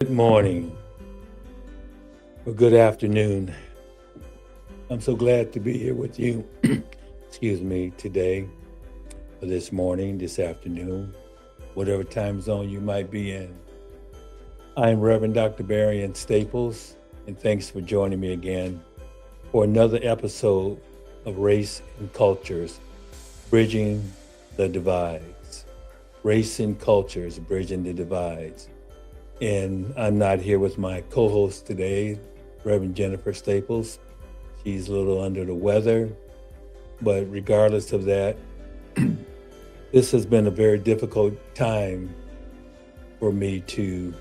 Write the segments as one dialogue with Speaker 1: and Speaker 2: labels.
Speaker 1: Good morning or good afternoon. I'm so glad to be here with you, excuse me, today, or this morning, this afternoon, whatever time zone you might be in. I'm Reverend Dr. Barry Staples, and thanks for joining me again for another episode of Race and Cultures, Bridging the Divides. Race and Cultures, Bridging the Divides. And I'm not here with my co-host today, Reverend Jennifer Staples. She's a little under the weather, but regardless of that, this has been a very difficult time for me to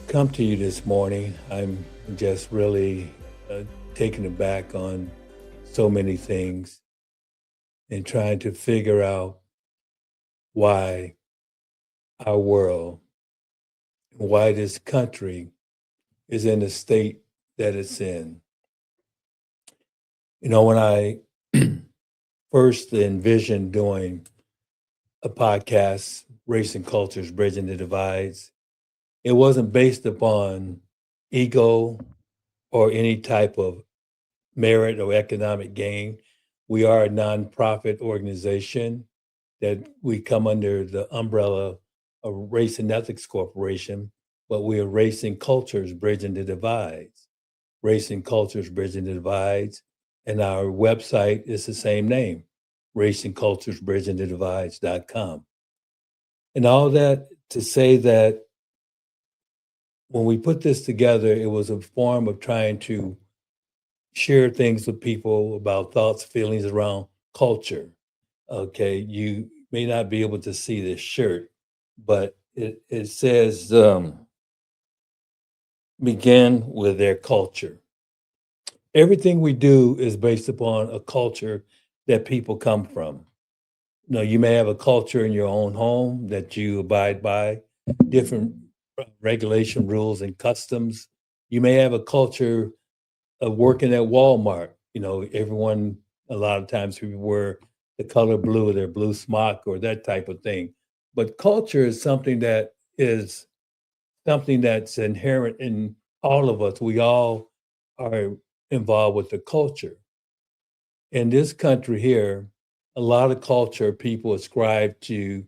Speaker 1: come to you this morning. I'm just really taken aback on so many things and trying to figure out why our world, why this country is in the state that it's in. You know, when I first envisioned doing a podcast, Race and Cultures, Bridging the Divides, it wasn't based upon ego or any type of merit or economic gain. We are a nonprofit organization that we come under the umbrella of Race and Ethics Corporation, but we are Racing Cultures, Bridging the Divides. Racing Cultures, Bridging the Divides. And our website is the same name, racingculturesbridgingthedivides.com. And all that to say that when we put this together, it was a form of trying to share things with people about thoughts, feelings around culture. Okay, you may not be able to see this shirt, but it says begin with their culture. Everything we do is based upon a culture that people come from. You know, you may have a culture in your own home that you abide by, different regulation, rules, and customs. You may have a culture of working at Walmart. You know, everyone, a lot of times people wear the color blue, their blue smock, or that type of thing. But culture is something that's inherent in all of us. We all are involved with the culture. In this country here, a lot of culture people ascribe to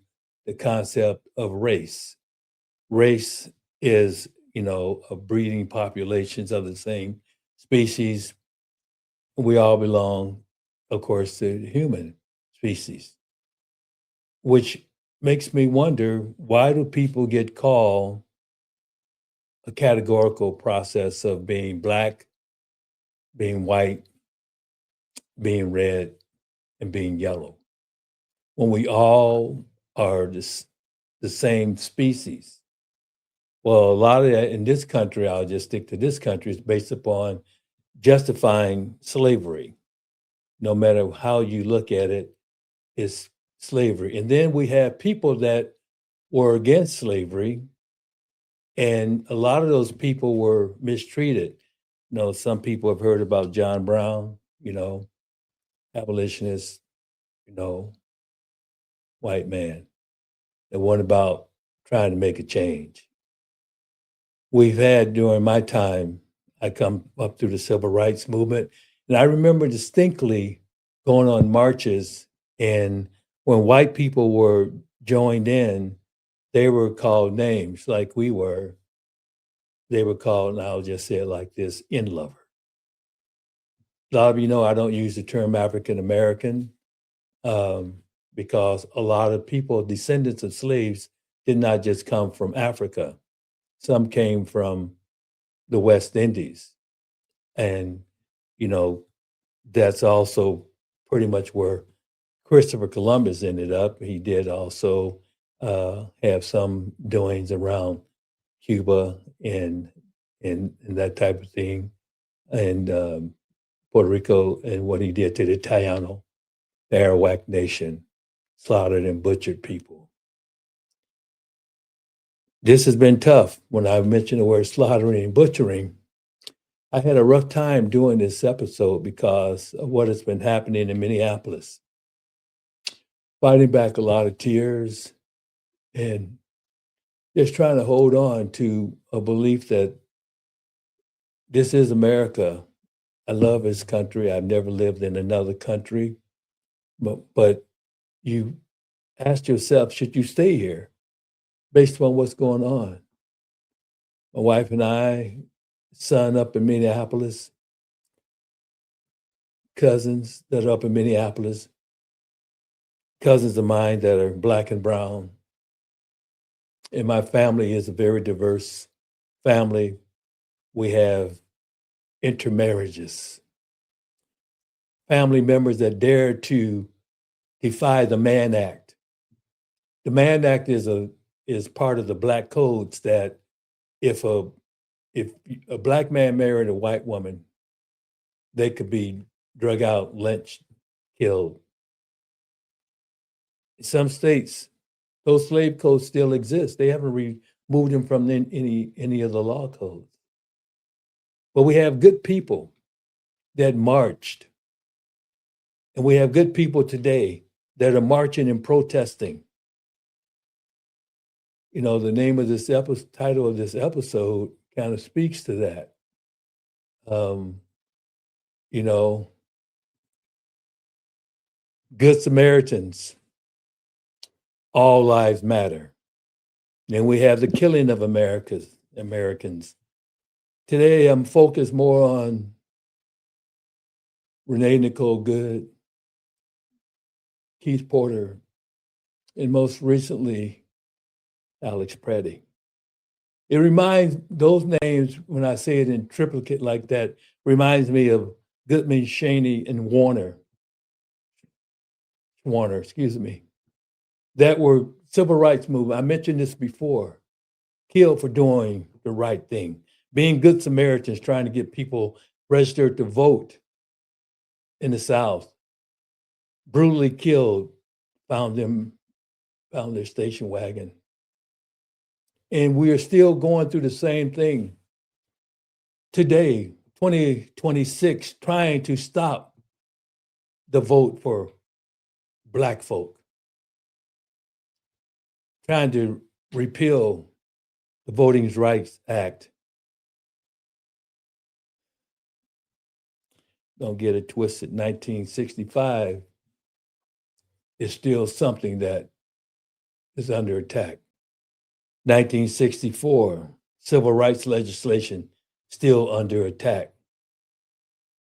Speaker 1: the concept of race. Race is, you know, a breeding populations of the same species. We all belong, of course, to the human species, which makes me wonder, why do people get called a categorical process of being black, being white, being red, and being yellow, when we all are the same species? Well, a lot of that in this country, I'll just stick to this country, is based upon justifying slavery. No matter how you look at it, it's slavery. And then we have people that were against slavery, and a lot of those people were mistreated. You know, some people have heard about John Brown, you know, abolitionist, you know, white man that went about trying to make a change. We've had during my time, I come up through the civil rights movement, and I remember distinctly going on marches, and when white people were joined in, they were called names like we were. They were called, and I'll just say it like this, in lover. A lot of you know I don't use the term African American because a lot of people, descendants of slaves, did not just come from Africa. Some came from the West Indies. And, you know, that's also pretty much where Christopher Columbus ended up. He did also have some doings around Cuba and that type of thing, and Puerto Rico, and what he did to the Taino, the Arawak Nation, slaughtered and butchered people. This has been tough. When I mentioned the word slaughtering and butchering, I had a rough time doing this episode because of what has been happening in Minneapolis. Fighting back a lot of tears and just trying to hold on to a belief that this is America. I love this country. I've never lived in another country, but you ask yourself, should you stay here based on what's going on? My wife and I, son up in Minneapolis, cousins that are up in Minneapolis, cousins of mine that are Black and brown. And my family is a very diverse family. We have intermarriages, family members that dare to defy the Mann Act. The Mann Act is part of the Black codes that if a Black man married a white woman, they could be drug out, lynched, killed. In some states, those slave codes still exist. They haven't removed them from any of the law codes. But we have good people that marched, and we have good people today that are marching and protesting. You know, the name of this title of this episode kind of speaks to that. You know, Good Samaritans, all lives matter. Then we have the killing of Americans. Today, I'm focused more on RENE Nicole Good, Keith Porter, and most recently, Alex PRETTI. It reminds, those names, when I say it in triplicate like that, reminds me of Goodman, Cheney, and Warner, that were civil rights movement. I mentioned this before, killed for doing the right thing, being good Samaritans, trying to get people registered to vote in the South. Brutally killed, found their station wagon. And we are still going through the same thing today, 2026, trying to stop the vote for Black folk, trying to repeal the Voting Rights Act. Don't get it twisted, 1965 is still something that is under attack. 1964, civil rights legislation still under attack.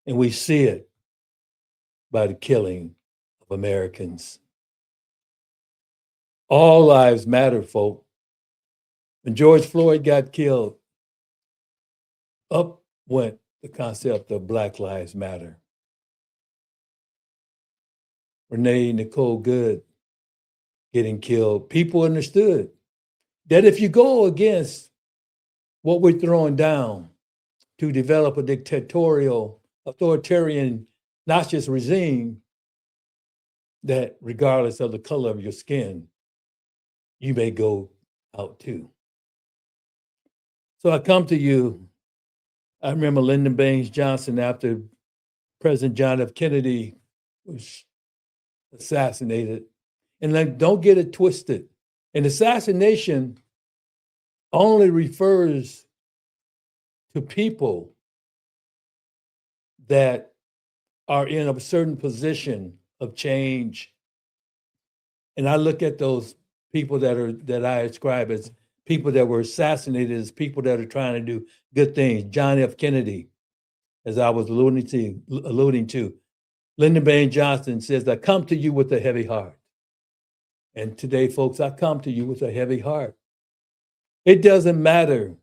Speaker 1: And we see it by the killing of Americans. All lives matter, folk. When George Floyd got killed, up went the concept of Black Lives Matter. RENE Nicole Good getting killed, people understood that if you go against what we're throwing down to develop a dictatorial, authoritarian, Nazi regime, that regardless of the color of your skin, you may go out too. So I come to you, I remember Lyndon Baines Johnson, after President John F. Kennedy was assassinated. And like, don't get it twisted. An assassination only refers to people that are in a certain position of change. And I look at those people that I ascribe as people that were assassinated as people that are trying to do good things. John F. Kennedy, as I was alluding to. Lyndon Baines Johnson says, I come to you with a heavy heart. And today, folks, I come to you with a heavy heart. It doesn't matter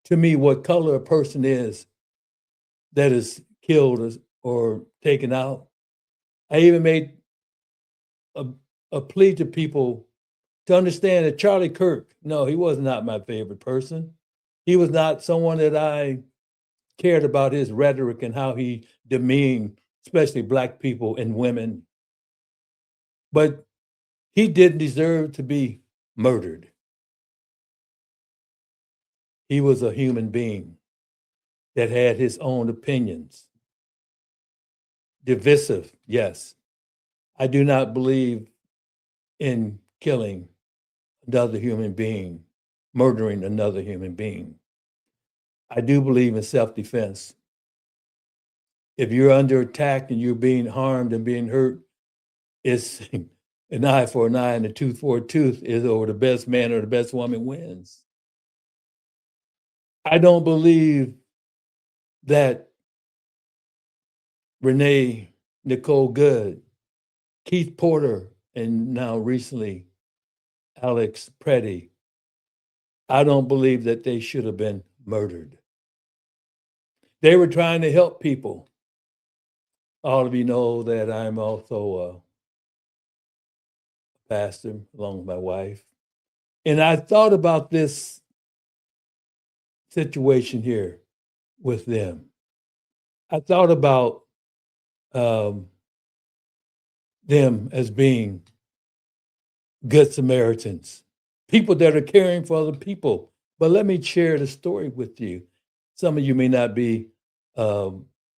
Speaker 1: to me what color a person is that is killed or taken out. I even made a plea to people to understand that Charlie Kirk, no, he was not my favorite person. He was not someone that I cared about his rhetoric and how he demeaned, especially Black people and women. But he didn't deserve to be murdered. He was a human being that had his own opinions. Divisive, yes. I do not believe in killing another human being murdering another human being. I do believe in self-defense. If you're under attack and you're being harmed and being hurt, it's an eye for an eye and a tooth for a tooth, or the best man or the best woman wins. I don't believe that RENE, NICOLE Good, Keith Porter, and now recently Alex PRETTI, I don't believe that they should have been murdered. They were trying to help people. All of you know that I'm also a pastor along with my wife. And I thought about this situation here with them. I thought about them as being good Samaritans, people that are caring for other people. But let me share the story with you. Some of you may not be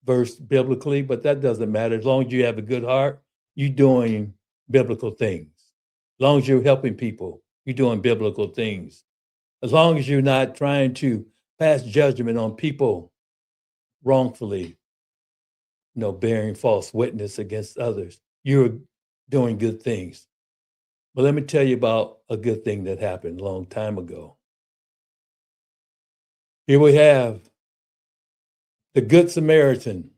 Speaker 1: versed biblically, but that doesn't matter. As long as you have a good heart, you're doing biblical things. As long as you're helping people, you're doing biblical things. As long as you're not trying to pass judgment on people wrongfully, bearing false witness against others, you're doing good things. But let me tell you about a good thing that happened a long time ago. Here we have the Good Samaritan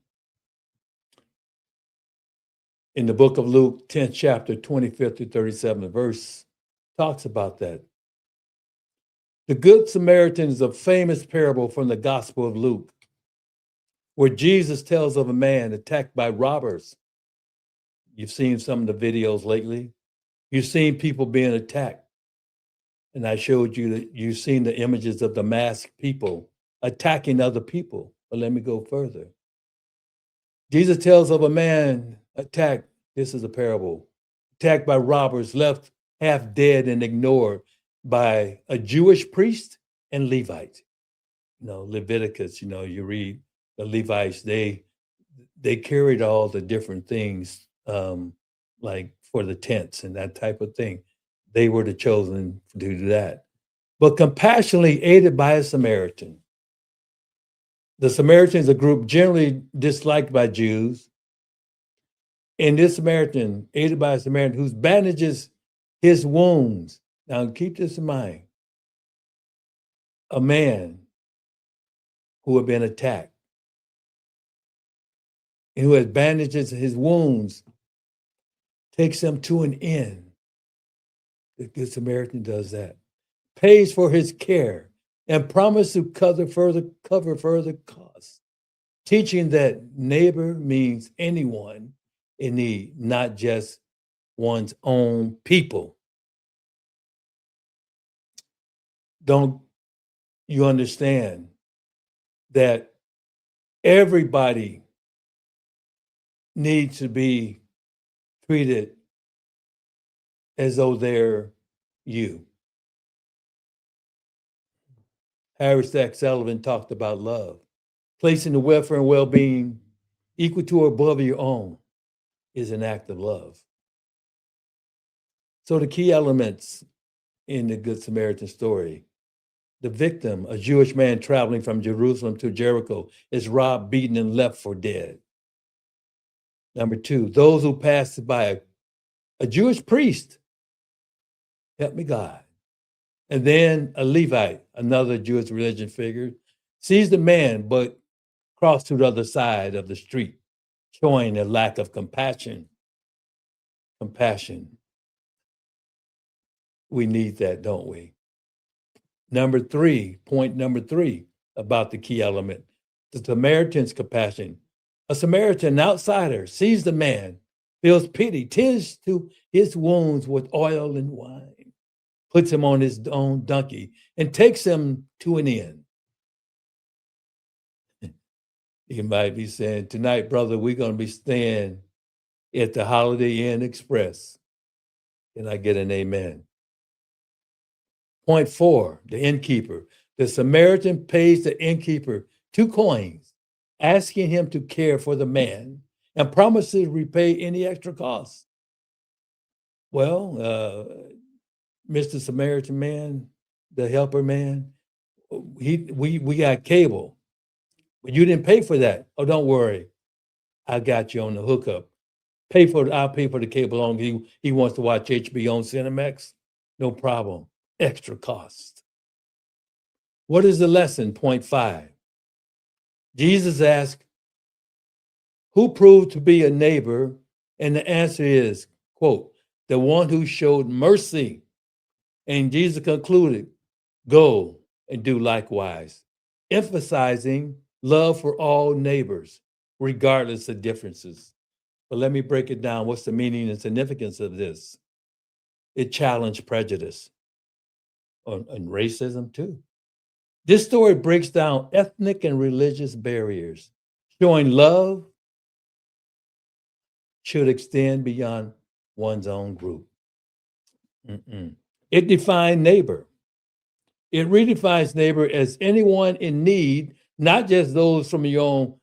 Speaker 1: in the book of Luke, 10th chapter, 25th to 37th verse, talks about that. The Good Samaritan is a famous parable from the Gospel of Luke, where Jesus tells of a man attacked by robbers. You've seen some of the videos lately. You've seen people being attacked. And I showed you that you've seen the images of the masked people attacking other people. But let me go further. Jesus tells of a man attacked, this is a parable, attacked by robbers, left half dead and ignored by a Jewish priest and Levite. Leviticus, you read the Levites, they carried all the different things, like for the tents and that type of thing. They were the chosen to do that. But compassionately aided by a Samaritan. The Samaritans, a group generally disliked by Jews. And this Samaritan, aided by a Samaritan, who bandages his wounds. Now keep this in mind. A man who had been attacked and who has bandages his wounds, takes him to an inn. The Good Samaritan does that. Pays for his care and promises to cover further costs, teaching that neighbor means anyone in need, not just one's own people. Don't you understand that everybody needs to be treated as though they're you? Harry Stack Sullivan talked about love. Placing the welfare and well-being equal to or above your own is an act of love. So the key elements in the Good Samaritan story: the victim, a Jewish man traveling from Jerusalem to Jericho, is robbed, beaten, and left for dead. Number two, those who passed by a Jewish priest, help me God. And then a Levite, another Jewish religion figure, sees the man but crossed to the other side of the street, showing a lack of compassion. Compassion. We need that, don't we? Point number three about the key element, the Samaritan's compassion. A Samaritan outsider sees the man, feels pity, tends to his wounds with oil and wine, puts him on his own donkey, and takes him to an inn. You might be saying, tonight, brother, we're going to be staying at the Holiday Inn Express. Can I get an amen? Point four, the innkeeper. The Samaritan pays the innkeeper 2 coins, asking him to care for the man and promises to repay any extra costs. Well, Mr. Samaritan man, the helper man, we got cable. But you didn't pay for that. Oh, don't worry. I got you on the hookup. I'll pay for the cable on. He wants to watch HBO on Cinemax. No problem. Extra cost. What is the lesson? Point 5. Jesus asked, who proved to be a neighbor? And the answer is, quote, the one who showed mercy. And Jesus concluded, go and do likewise, emphasizing love for all neighbors, regardless of differences. But let me break it down. What's the meaning and significance of this? It challenged prejudice and racism too. This story breaks down ethnic and religious barriers, showing love should extend beyond one's own group. It defined neighbor. It redefines neighbor as anyone in need, not just those from your own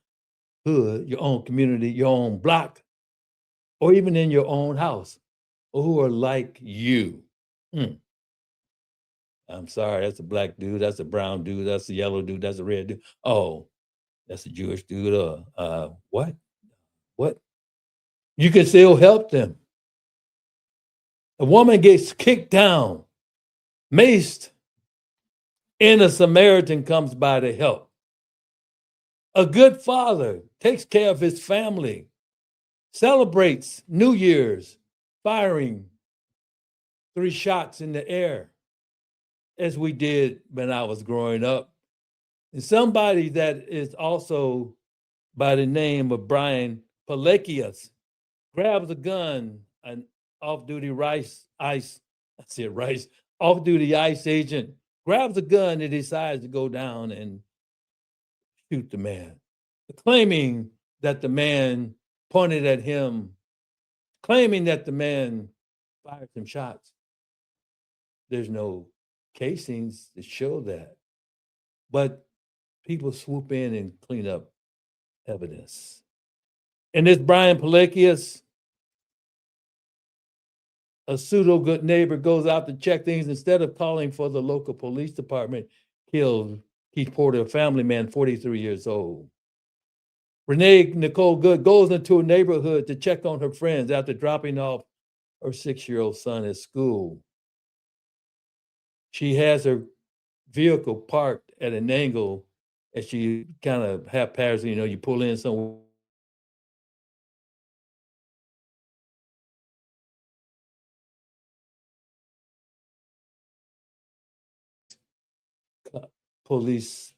Speaker 1: hood, your own community, your own block, or even in your own house, or who are like you. I'm sorry, that's a black dude, that's a brown dude, that's a yellow dude, that's a red dude. Oh, that's a Jewish dude. What? What? You can still help them. A woman gets kicked down, maced, and a Samaritan comes by to help. A good father takes care of his family, celebrates New Year's, firing 3 shots in the air, as we did when I was growing up. And somebody that is also by the name of Brian Palekias grabs a gun, an off-duty off-duty ICE agent grabs a gun and decides to go down and shoot the man, claiming that the man pointed at him, claiming that the man fired some shots. There's no casings to show that. But people swoop in and clean up evidence. And this Brian Palekias, a pseudo good neighbor, goes out to check things. Instead of calling for the local police department, killed Keith Porter, a family man, 43 years old. RENE Nicole Good goes into a neighborhood to check on her friends after dropping off her 6-year-old son at school. She has her vehicle parked at an angle, and she kind of haphazardly, you pull in somewhere. Police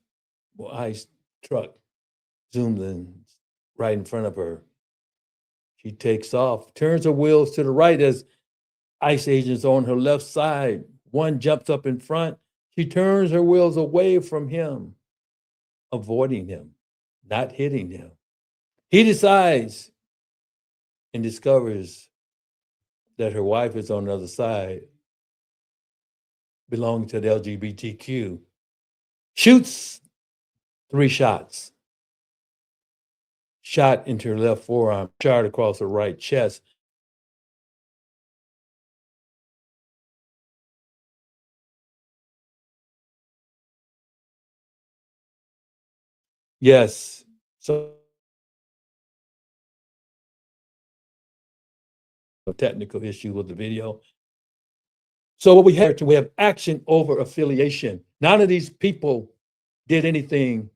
Speaker 1: ICE truck zooms in right in front of her. She takes off, turns her wheels to the right as ICE agents on her left side. One jumps up in front. She turns her wheels away from him, avoiding him, not hitting him. He decides and discovers that her wife is on the other side, belonging to the LGBTQ. Shoots 3 shots. Shot into her left forearm, shot across her right chest. Yes. So a technical issue with the video. So what we have action over affiliation. None of these people did anything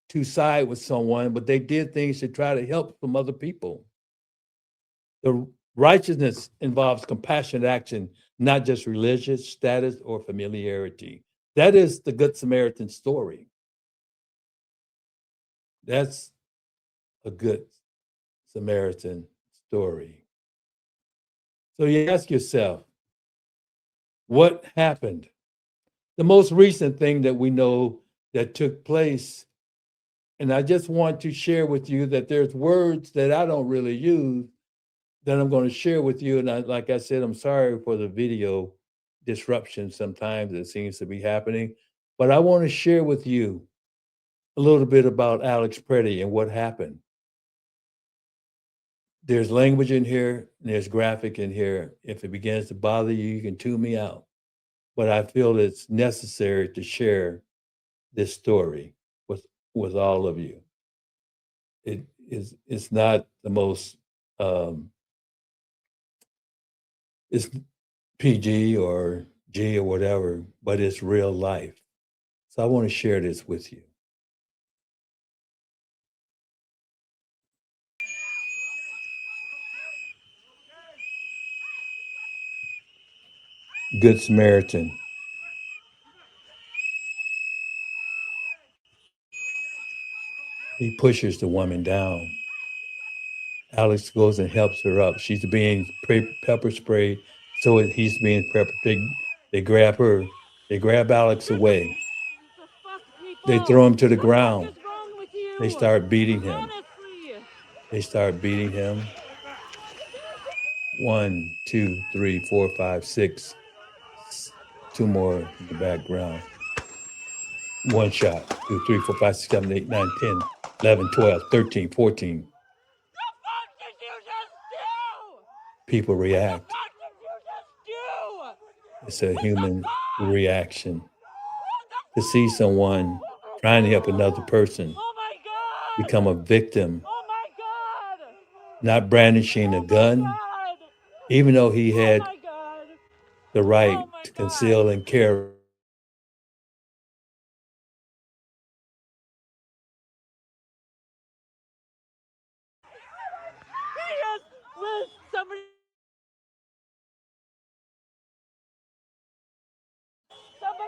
Speaker 1: to side with someone, but they did things to try to help some other people. The righteousness involves compassionate action, not just religious status or familiarity. That is the Good Samaritan story. That's a Good Samaritan story. So you ask yourself, what happened? The most recent thing that we know that took place, and I just want to share with you that there's words that I don't really use that I'm going to share with you. And like I said, I'm sorry for the video disruption sometimes that seems to be happening, but I want to share with you a little bit about Alex PRETTI and what happened. There's language in here, and there's graphic in here. If it begins to bother you, you can tune me out. but I feel it's necessary to share this story with all of you. It's not the most it's PG or G or whatever, but it's real life. So I want to share this with you. Good Samaritan. He pushes the woman down. Alex goes and helps her up. She's being pepper sprayed, so he's being pepper. They grab her. They grab Alex away. They throw him to the ground. They start beating him. They start beating him. 1, 2, 3, 4, 5, 6. 2 more in the background. 1 shot. 2, 3, 4, 5, 6, 7, 8, 9, 10, 11, 12, 13, 14. People react. It's a human reaction. To see someone trying to help another person become a victim, not brandishing a gun, even though he had the right to conceal and carry.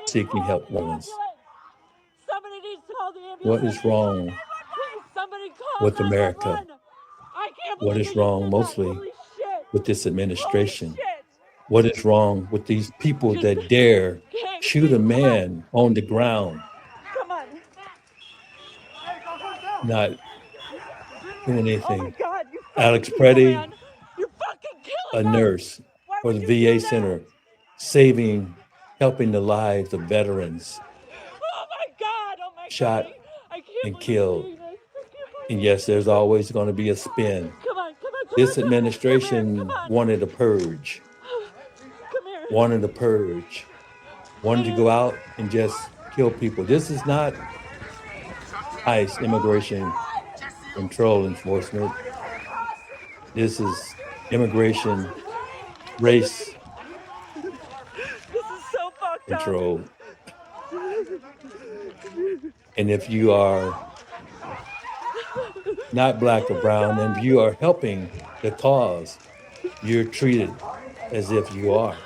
Speaker 1: Seeking help once. What is wrong with America? What is wrong mostly with this administration? What is wrong with these people that dare shoot a man on the ground, not doing anything? Alex PRETTI, a nurse for the VA center, helping the lives of veterans shot and killed. And yes, there's always going to be a spin. This administration wanted a purge, wanted to go out and just kill people. This is not ICE, Immigration Control Enforcement. This is immigration, race control. And if you are not black or brown, and if you are helping the cause, you're treated as if you are,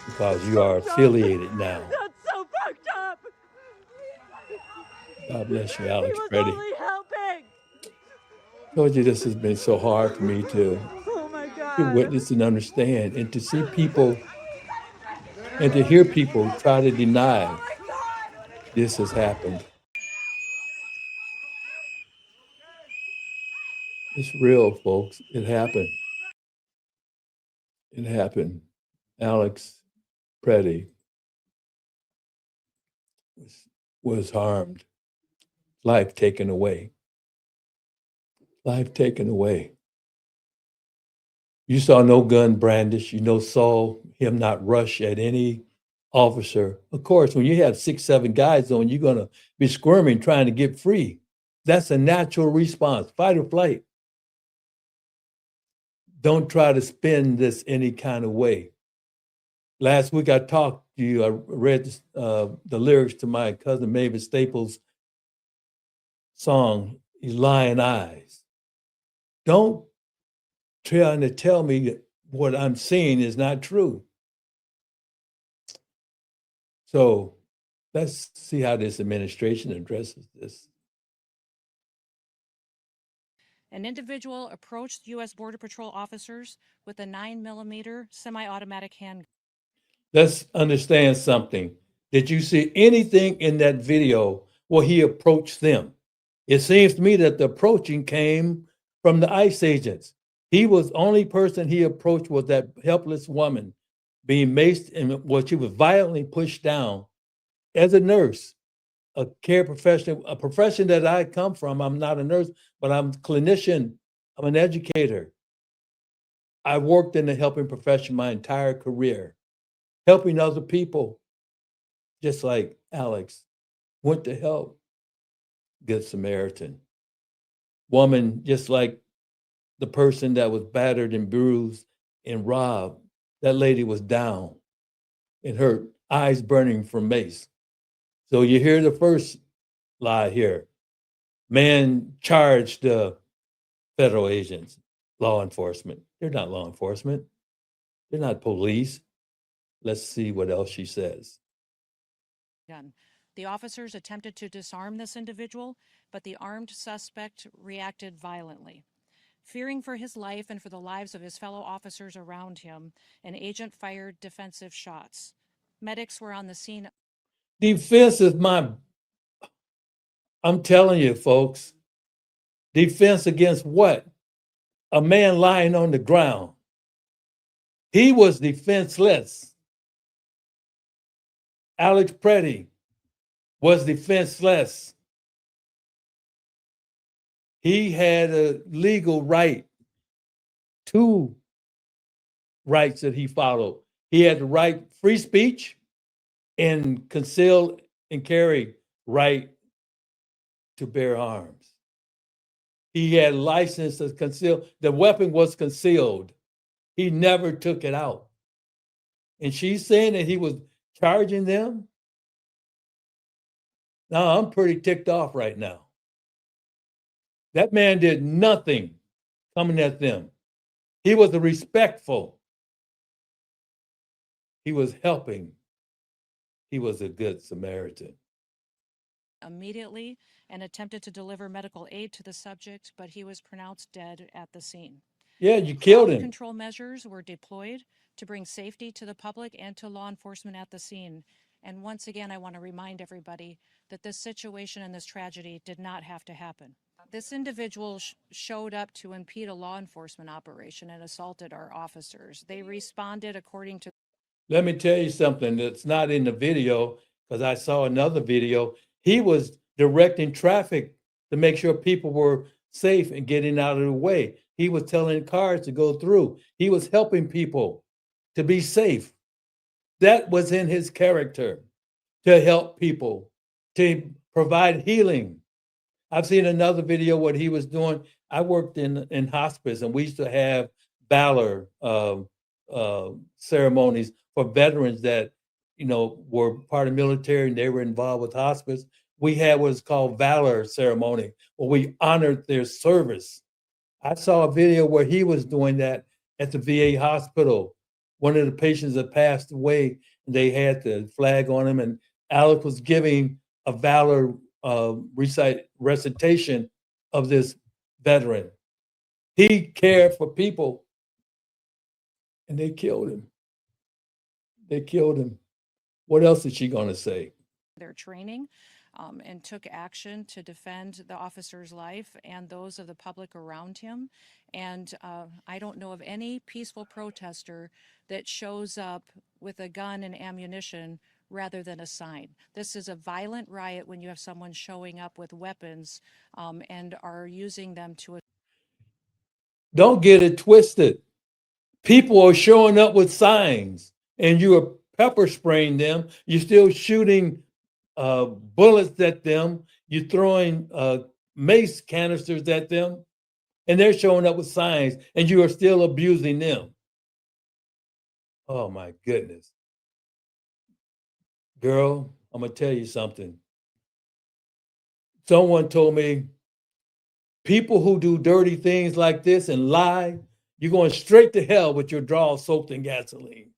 Speaker 1: because you are affiliated now.
Speaker 2: That's so fucked up.
Speaker 1: God bless you, Alex PRETTI.
Speaker 2: Only helping.
Speaker 1: Told you this has been so hard for me to witness and understand, and to see people and to hear people try to deny this has happened. It's real, folks. It happened. It happened. Alex PRETTI was harmed. Life taken away. Life taken away. You saw no gun brandish. You saw him not rush at any officer. Of course, when you have 6, 7 guys on, you're going to be squirming, trying to get free. That's a natural response, fight or flight. Don't try to spin this any kind of way. Last week I talked to you, I read the lyrics to my cousin Mavis Staples' song, Lion Eyes. Don't try to tell me what I'm seeing is not true. So let's see how this administration addresses this.
Speaker 3: An individual approached U.S. Border Patrol officers with a 9mm semi-automatic handgun.
Speaker 1: Let's understand something. Did you see anything in that video where he approached them? It seems to me that the approaching came from the ICE agents. He was only person he approached was that helpless woman being maced, and she was violently pushed down. As a nurse, a care professional, a profession that I come from, I'm not a nurse, but I'm a clinician, I'm an educator. I worked in the helping profession my entire career. helping other people, just like Alex went to help Good Samaritan. Woman, just like the person that was battered and bruised and robbed, that lady was down and her eyes burning from mace. So you hear the first lie here. Man charged federal agents, law enforcement. They're not law enforcement. They're not police. Let's see what else she says.
Speaker 3: Gun. The officers attempted to disarm this individual, but the armed suspect reacted violently. Fearing for his life and for the lives of his fellow officers around him, an agent fired defensive shots. Medics were on the scene.
Speaker 1: Defense is I'm telling you, folks, defense against what? A man lying on the ground. He was defenseless. Alex PRETTI was defenseless. He had a legal right, two rights that he followed. He had the right free speech and conceal and carry right to bear arms. He had license to conceal. The weapon was concealed. He never took it out. And she's saying that he was charging them. Now, I'm pretty ticked off right now. That man did nothing coming at them. He was respectful. He was helping. He was a good Samaritan.
Speaker 3: Immediately and attempted to deliver medical aid to the subject, but he was pronounced dead at the scene.
Speaker 1: Yeah, you killed
Speaker 3: Crowd
Speaker 1: him.
Speaker 3: control measures were deployed to bring safety to the public and to law enforcement at the scene. And once again, I want to remind everybody that this situation and this tragedy did not have to happen. This individual showed up to impede a law enforcement operation and assaulted our officers. They responded according to.
Speaker 1: Let me tell you something that's not in the video, because I saw another video. He was directing traffic to make sure people were safe and getting out of the way. He was telling cars to go through. He was helping people to be safe. That was in his character, to help people, to provide healing. I've seen another video what he was doing. I worked in hospice, and we used to have valor ceremonies for veterans that were part of the military and they were involved with hospice. We had what's called valor ceremony, where we honored their service. I saw a video where he was doing that at the VA hospital. One of the patients had passed away, and they had the flag on him, and Alex was giving a valor recitation of this veteran. He cared for people, and they killed him. They killed him. What else is she going to say?
Speaker 3: Their training and took action to defend the officer's life and those of the public around him. And I don't know of any peaceful protester that shows up with a gun and ammunition rather than a sign. This is a violent riot when you have someone showing up with weapons and are using them to.
Speaker 1: Don't get it twisted. People are showing up with signs, and you are pepper spraying them. You're still shooting bullets at them. You're throwing mace canisters at them, and they're showing up with signs, and you are still abusing them. Oh my goodness. Girl, I'm gonna tell you something. Someone told me, people who do dirty things like this and lie, you're going straight to hell with your drawers soaked in gasoline.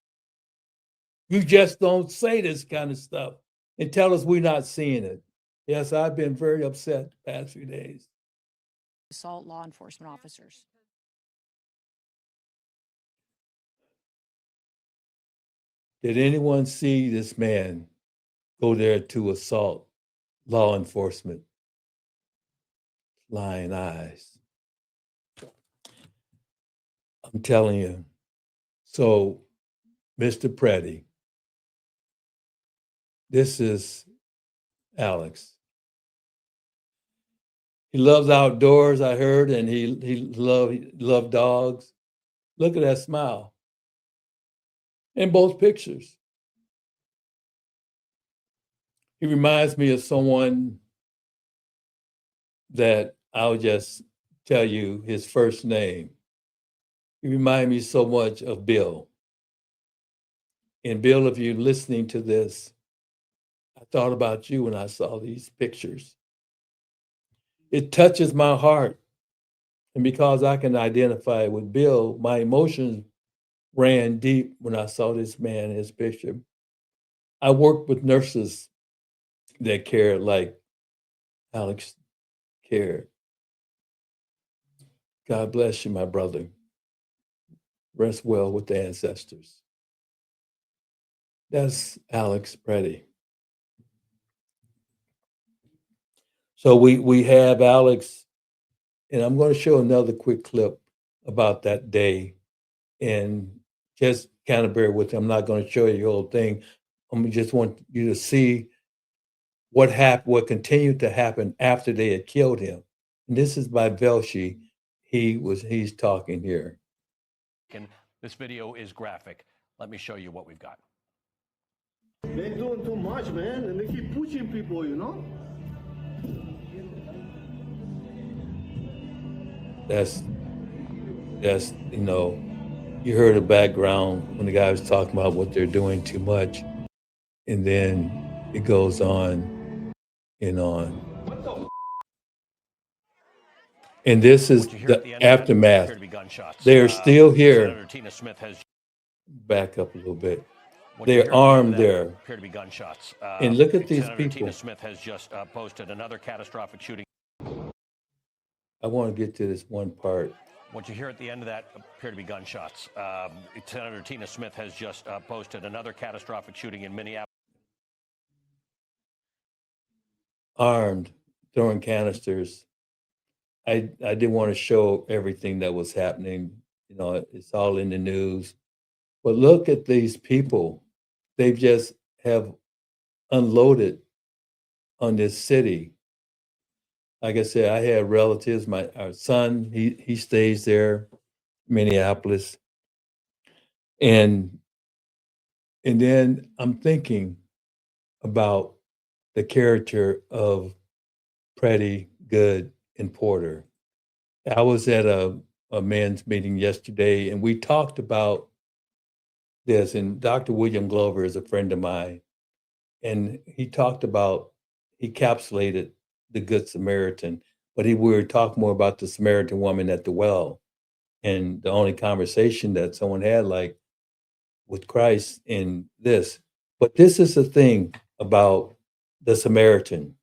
Speaker 1: You just don't say this kind of stuff and tell us we're not seeing it. Yes, I've been very upset the past few days.
Speaker 3: Assault law enforcement officers.
Speaker 1: Did anyone see this man go there to assault law enforcement? Lying eyes. I'm telling you. So, Mr. PRETTI, this is Alex. He loves outdoors, I heard, and he loved dogs. Look at that smile in both pictures. He reminds me of someone that I'll just tell you his first name. He reminds me so much of Bill. And Bill, if you're listening to this, I thought about you when I saw these pictures. It touches my heart. And because I can identify with Bill, my emotions ran deep when I saw this man in his picture. I worked with nurses that cared like Alex cared. God bless you, my brother. Rest well with the ancestors. That's Alex PRETTI. So we have Alex, and I'm going to show another quick clip about that day. And just kind of bear with me. I'm not going to show you the whole thing. I just want you to see what happened, what continued to happen after they had killed him. And this is by Velshi. He's talking here.
Speaker 4: This video is graphic. Let me show you what we've got.
Speaker 5: They're doing too much, man, and they keep pushing people, you know?
Speaker 1: That's you know, you heard the background when the guy was talking about what they're doing too much. And then it goes on and on. And this is the aftermath. They're still here.
Speaker 4: Senator Tina Smith has
Speaker 1: back up a little bit. They're armed there.
Speaker 4: Appear to be gunshots.
Speaker 1: And look at these
Speaker 4: Senator
Speaker 1: people.
Speaker 4: Tina Smith has just posted another catastrophic shooting.
Speaker 1: I want to get to this one part.
Speaker 4: What you hear at the end of that appear to be gunshots. Senator Tina Smith has just posted another catastrophic shooting in Minneapolis.
Speaker 1: Armed, throwing canisters. I didn't want to show everything that was happening. You know, it's all in the news. But look at these people. They just have unloaded on this city. Like I said, I had relatives. Our son, he stays there, Minneapolis. And then I'm thinking about the character of PRETTI, Good, and Porter. I was at a men's meeting yesterday, and we talked about this. And Dr. William Glover is a friend of mine, and he encapsulated the Good Samaritan, but we were talking more about the Samaritan woman at the well, and the only conversation that someone had, like with Christ in this. But this is the thing about the Samaritan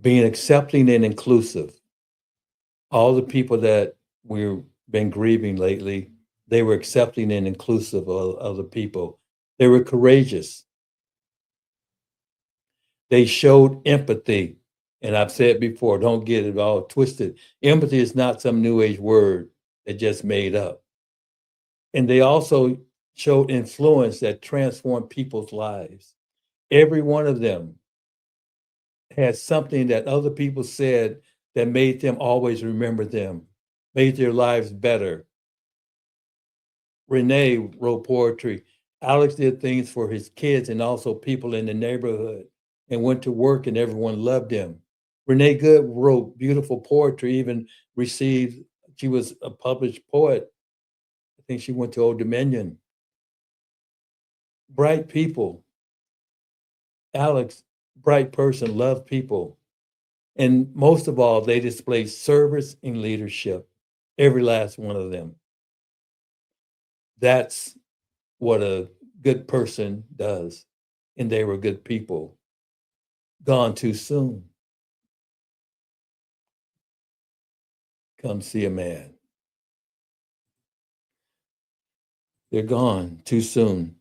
Speaker 1: being accepting and inclusive. All the people that we've been grieving lately, they were accepting and inclusive of other people. They were courageous. They showed empathy. And I've said before, don't get it all twisted. Empathy is not some new age word that just made up. And they also showed influence that transformed people's lives. Every one of them had something that other people said that made them always remember them, made their lives better. RENE wrote poetry. Alex did things for his kids and also people in the neighborhood, and went to work and everyone loved him. RENE Good wrote beautiful poetry, even she was a published poet. I think she went to Old Dominion. Bright people. Alex, bright person, loved people. And most of all, they displayed service and leadership, every last one of them. That's what a good person does. And they were good people. Gone too soon. Come see a man. They're gone too soon.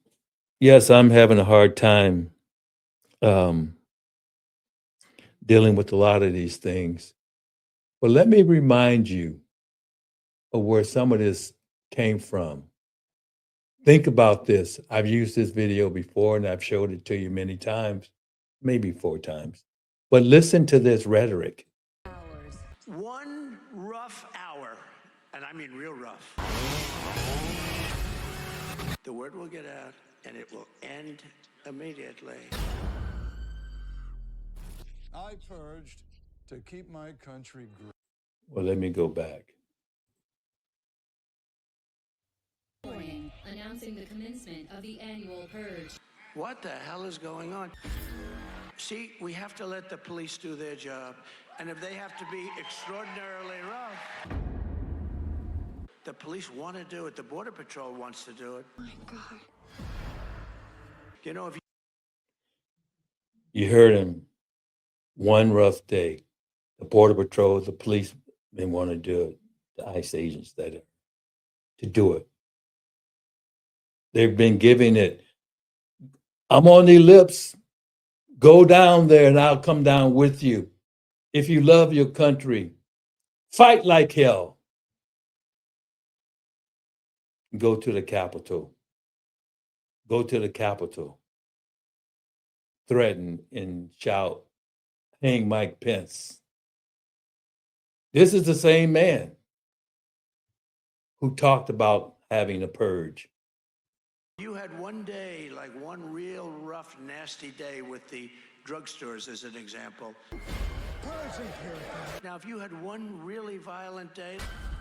Speaker 1: Yes, I'm having a hard time dealing with a lot of these things. But let me remind you of where some of this came from. Think about this. I've used this video before and I've showed it to you many times, maybe 4 times. But listen to this rhetoric.
Speaker 6: One rough hour, and I mean real rough. The word will get out and it will end immediately.
Speaker 7: I purged to keep my country great.
Speaker 1: Well, let me go back.
Speaker 8: Warning, announcing the commencement of the annual purge.
Speaker 6: What the hell is going on? See, we have to let the police do their job. And if they have to be extraordinarily rough, the police want to do it. The Border Patrol wants to do it.
Speaker 8: Oh my God.
Speaker 6: You know, if
Speaker 1: You heard him. One rough day. The Border Patrol, the police, they want to do it. The ICE agents that are to do it. They've been giving it. I'm on their lips. Go down there and I'll come down with you. If you love your country, fight like hell. Go to the Capitol. Go to the Capitol. Threaten and shout, hang Mike Pence. This is the same man who talked about having a purge.
Speaker 6: you had one day, like one real rough, nasty day with the drugstores as an example. Now, if you had one really violent day,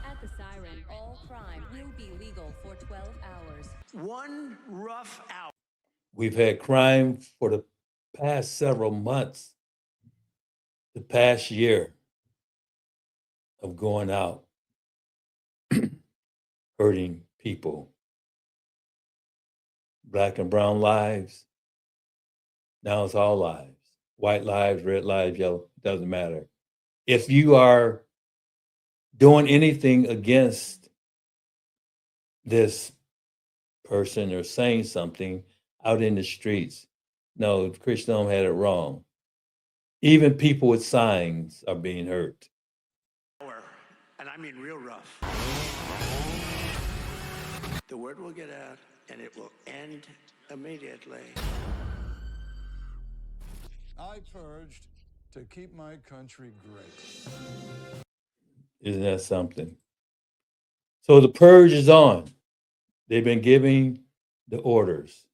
Speaker 8: At the siren, all crime will be legal for 12 hours.
Speaker 6: one rough hour.
Speaker 1: We've had crime for the past several months, the past year of going out, hurting people. Black and brown lives. Now it's all lives. White lives, red lives, yellow, doesn't matter. If you are doing anything against this person or saying something out in the streets, no, Christendom had it wrong. Even people with signs are being hurt.
Speaker 6: And I mean real rough. The word will get out and it will end immediately.
Speaker 7: I purged to keep my country great.
Speaker 1: Isn't that something? So the purge is on. They've been giving the orders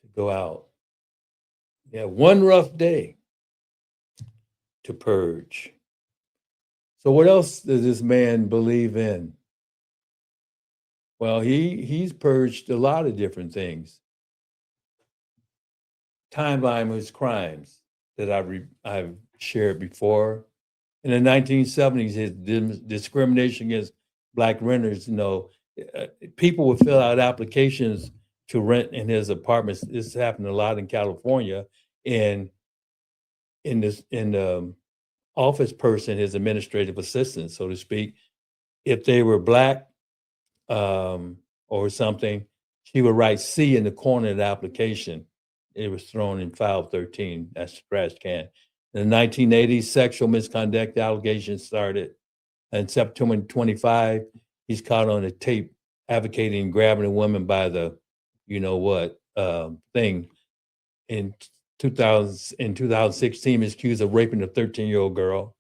Speaker 1: to go out. Yeah, one rough day to purge. So what else does this man believe in? Well, he's purged a lot of different things. Timeline of his crimes that I've shared before. In the 1970s, his discrimination against Black renters, people would fill out applications to rent in his apartments. This happened a lot in California. And in the office person, his administrative assistant, so to speak, if they were Black or something, she would write C in the corner of the application. It was thrown in file 13. That's the trash can. In the 1980s, sexual misconduct allegations started. In September 25, he's caught on a tape advocating grabbing a woman by the, thing. In 2016, he's accused of raping a 13-year-old girl.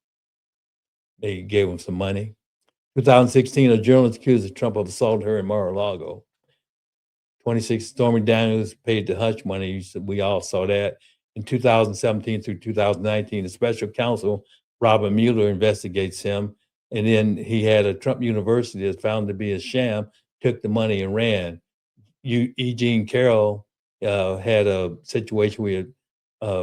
Speaker 1: They gave him some money. 2016, a journalist accused Trump of assaulting her in Mar-a-Lago. 26, Stormy Daniels paid the hush money. We all saw that. In 2017 through 2019, the special counsel, Robert Mueller, investigates him. And then he had a Trump University that's found to be a sham, took the money and ran. Eugene Carroll had a situation where he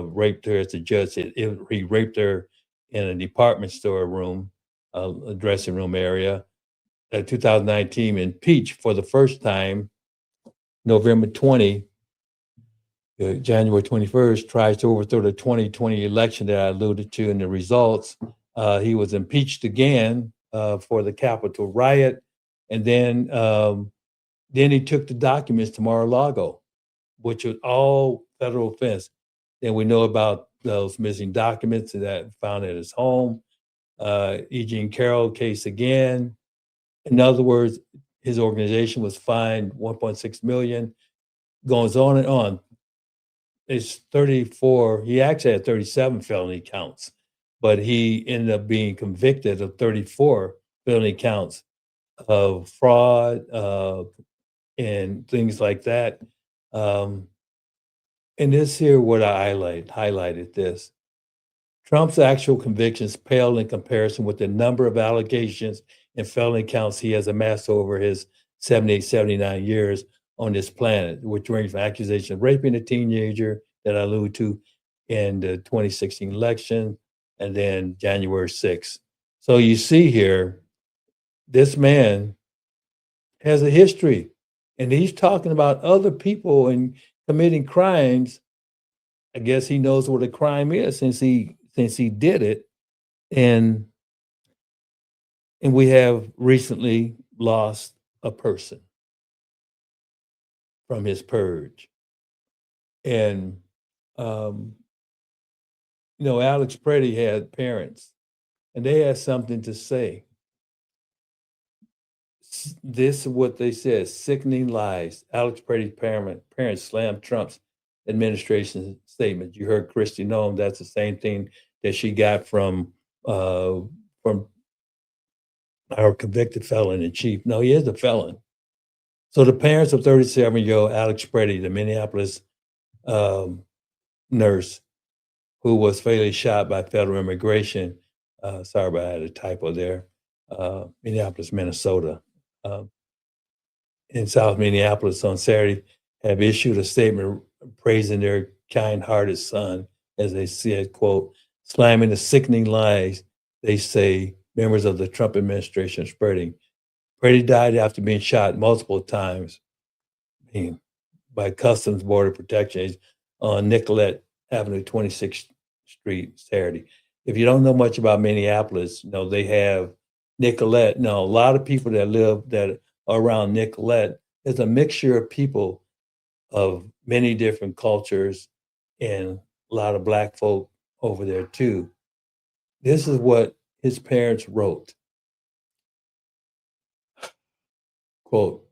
Speaker 1: raped her as a judge. He raped her in a department store room, a dressing room area. 2019, impeached for the first time, November 20, January 21st, tries to overthrow the 2020 election that I alluded to in the results. He was impeached again for the Capitol riot. And then he took the documents to Mar-a-Lago, which was all federal offense. Then we know about those missing documents that found at his home. Eugene Carroll case again. In other words, his organization was fined $1.6 million. Goes on and on. It's 34. He actually had 37 felony counts, but he ended up being convicted of 34 felony counts of fraud and things like that. And this here, what I highlighted this. Trump's actual convictions pale in comparison with the number of allegations and felony counts he has amassed over his 78, 79 years on this planet, which range from accusation of raping a teenager that I alluded to in the 2016 election, and then January 6th. So you see here, this man has a history, and he's talking about other people and committing crimes. I guess he knows what a crime is since he did it, and we have recently lost a person from his purge. And Alex PRETTI had parents, and they had something to say. This is what they said: sickening lies. Alex PRETTI's parents slammed Trump's administration statement. You heard Christy Noem. That's the same thing that she got from our convicted felon in chief. No, he is a felon. So the parents of 37-year-old Alex PRETTI, the Minneapolis nurse who was fatally shot by federal immigration, sorry, but I had a typo there, Minneapolis, Minnesota, in South Minneapolis on Saturday, have issued a statement praising their kind-hearted son, as they said, quote, slamming the sickening lies they say members of the Trump administration are spreading. PRETTI died after being shot multiple times by Customs Border Protection on Nicolette Avenue, 26th Street, Saturday. If you don't know much about Minneapolis, they have Nicolette. Now, a lot of people that live that are around Nicolette is a mixture of people of many different cultures and a lot of Black folk over there too. This is what his parents wrote. Quote,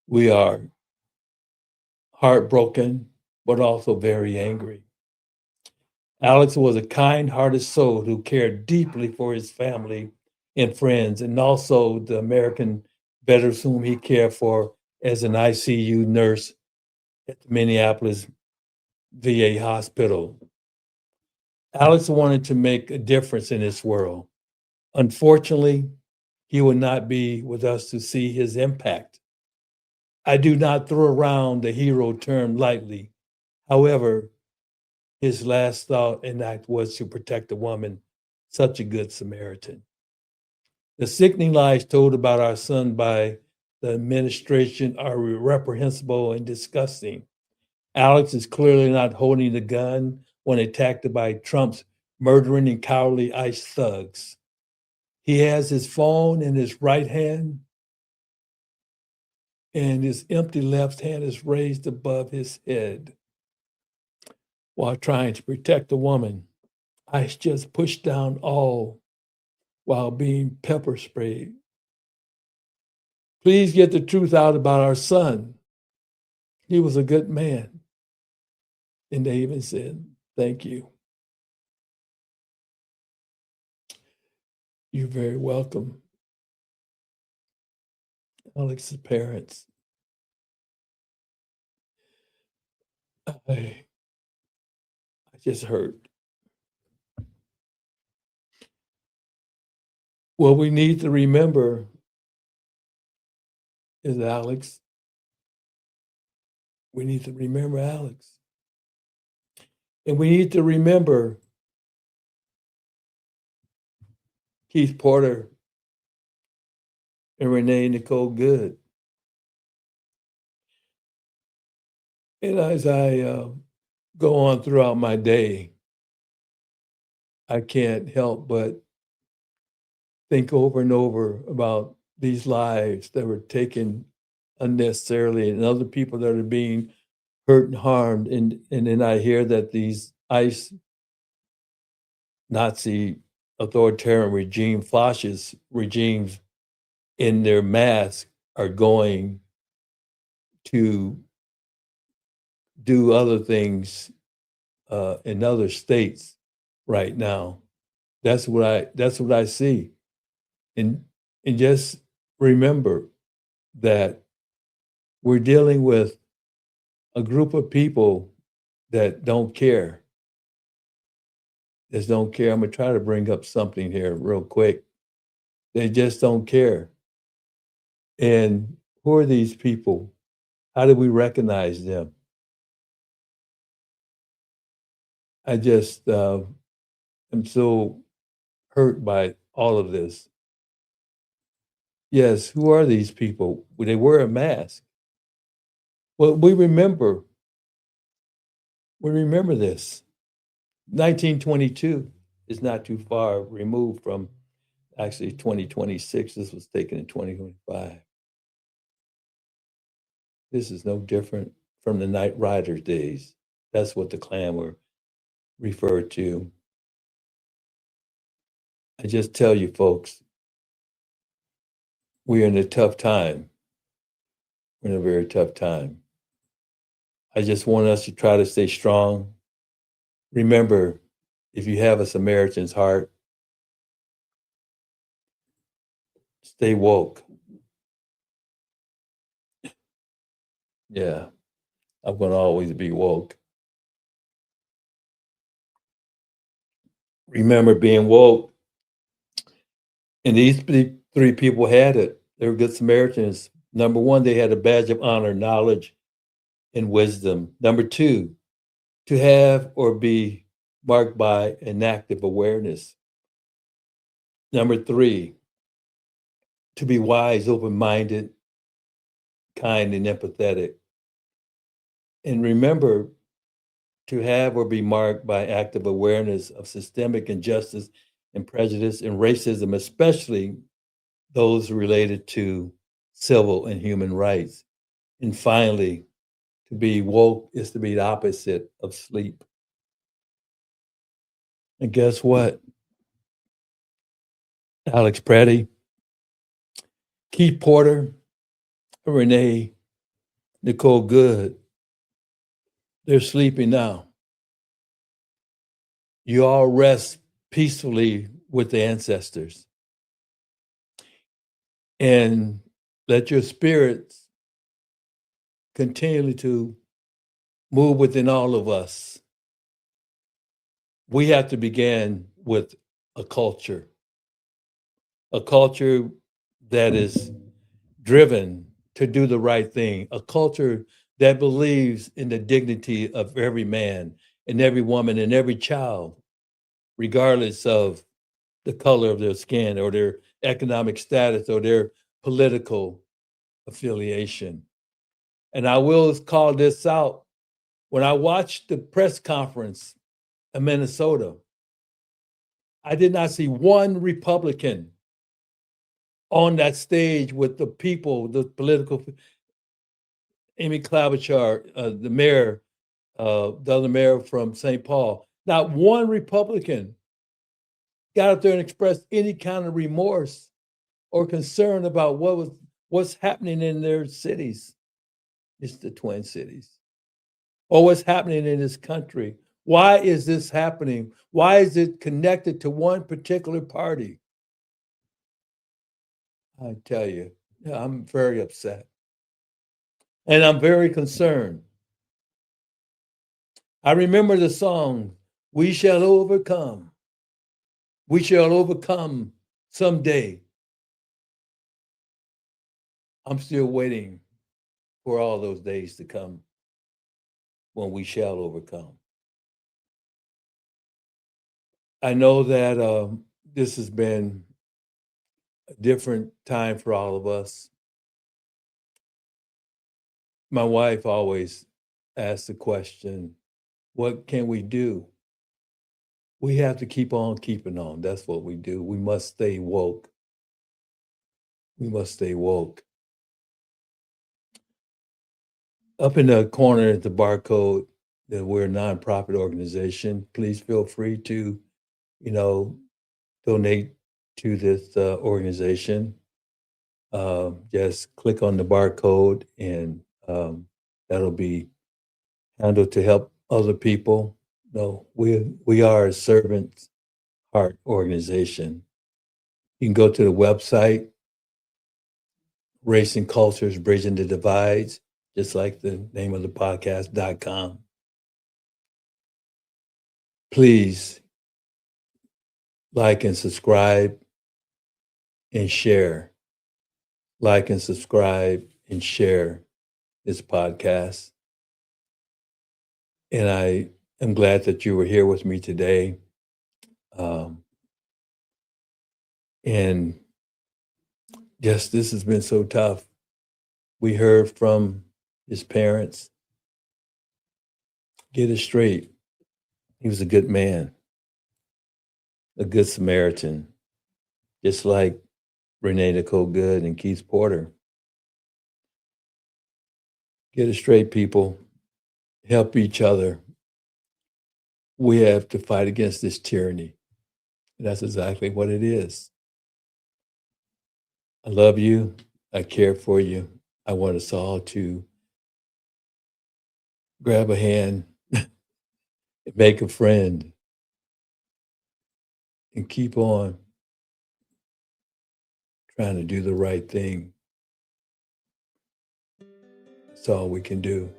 Speaker 1: we are heartbroken, but also very angry. Alex was a kind-hearted soul who cared deeply for his family and friends, and also the American veterans whom he cared for as an ICU nurse at the Minneapolis VA hospital. Alex wanted to make a difference in this world. Unfortunately, he will not be with us to see his impact. I do not throw around the hero term lightly. However, his last thought and act was to protect a woman, such a good Samaritan. The sickening lies told about our son by the administration are reprehensible and disgusting. Alex is clearly not holding the gun when attacked by Trump's murdering and cowardly ICE thugs. He has his phone in his right hand, and his empty left hand is raised above his head while trying to protect the woman. ICE just pushed down all while being pepper sprayed. Please get the truth out about our son. He was a good man. And they even said, thank you. You're very welcome. Alex's parents. I just hurt. What we need to remember is Alex. We need to remember Alex. And we need to remember Keith Porter and RENE Nicole Good. And as I go on throughout my day, I can't help but think over and over about these lives that were taken unnecessarily and other people that are being hurt and harmed. And then I hear that these ICE Nazi authoritarian regime, fascist regimes in their masks are going to do other things in other states right now. That's what I see. And just remember that we're dealing with a group of people that don't care. Just don't care. I'm gonna try to bring up something here real quick. They just don't care. And who are these people? How do we recognize them? I just am so hurt by all of this. Yes, who are these people? They wear a mask. Well, we remember this. 1922 is not too far removed from actually 2026. This was taken in 2025. This is no different from the Night Riders days. That's what the Klan were referred to. I just tell you, folks, we're in a tough time. We're in a very tough time. I just want us to try to stay strong. Remember, if you have a Samaritan's heart, stay woke. Yeah, I'm going to always be woke. Remember being woke. And these three people had it. They were good Samaritans. Number one, they had a badge of honor, knowledge, and wisdom. Number two, to have or be marked by an active awareness. Number three, to be wise, open-minded, kind, and empathetic. And remember, to have or be marked by active awareness of systemic injustice and prejudice and racism, especially those related to civil and human rights. And finally, to be woke is to be the opposite of sleep. And guess what? Alex PRETTI, Keith Porter, RENE, NICOLE Good, they're sleeping now. You all rest peacefully with the ancestors. And let your spirits continue to move within all of us. We have to begin with a culture that is driven to do the right thing, a culture that believes in the dignity of every man and every woman and every child, regardless of the color of their skin or their economic status or their political affiliation. And I will call this out. When I watched the press conference in Minnesota, I did not see one Republican on that stage with the people, the political, Amy Klobuchar, the mayor, the other mayor from St. Paul. Not one Republican got up there and expressed any kind of remorse or concern about what's happening in their cities. It's the Twin Cities. Or what's happening in this country. Why is this happening? Why is it connected to one particular party? I tell you, I'm very upset. And I'm very concerned. I remember the song, "We Shall Overcome." We shall overcome someday. I'm still waiting for all those days to come when we shall overcome. I know that this has been a different time for all of us. My wife always asks the question, what can we do? We have to keep on keeping on. That's what we do. We must stay woke. We must stay woke. Up in the corner at the barcode, that we're a nonprofit organization. Please feel free to, donate to this organization. Just click on the barcode and that'll be handled to help other people. No, we are a servant heart organization. You can go to the website, Racing Cultures, Bridging the Divides, just like the name of the podcast.com. please like and subscribe and share. Like and subscribe and share this podcast. And I am glad that you were here with me today. And yes, this has been so tough. We heard from his parents. Get it straight. He was a good man, a good Samaritan, just like RENE, Nicole Good, and Keith Porter. Get it straight, people. Help each other. We have to fight against this tyranny. And that's exactly what it is. I love you. I care for you. I want us all to grab a hand, make a friend, and keep on trying to do the right thing. That's all we can do.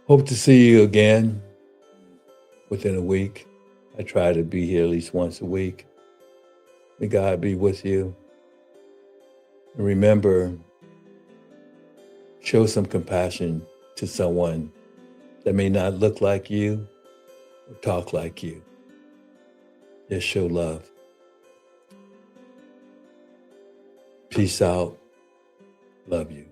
Speaker 1: Hope to see you again within a week. I try to be here at least once a week. May God be with you. And remember, show some compassion to someone that may not look like you or talk like you. Just show love. Peace out. Love you.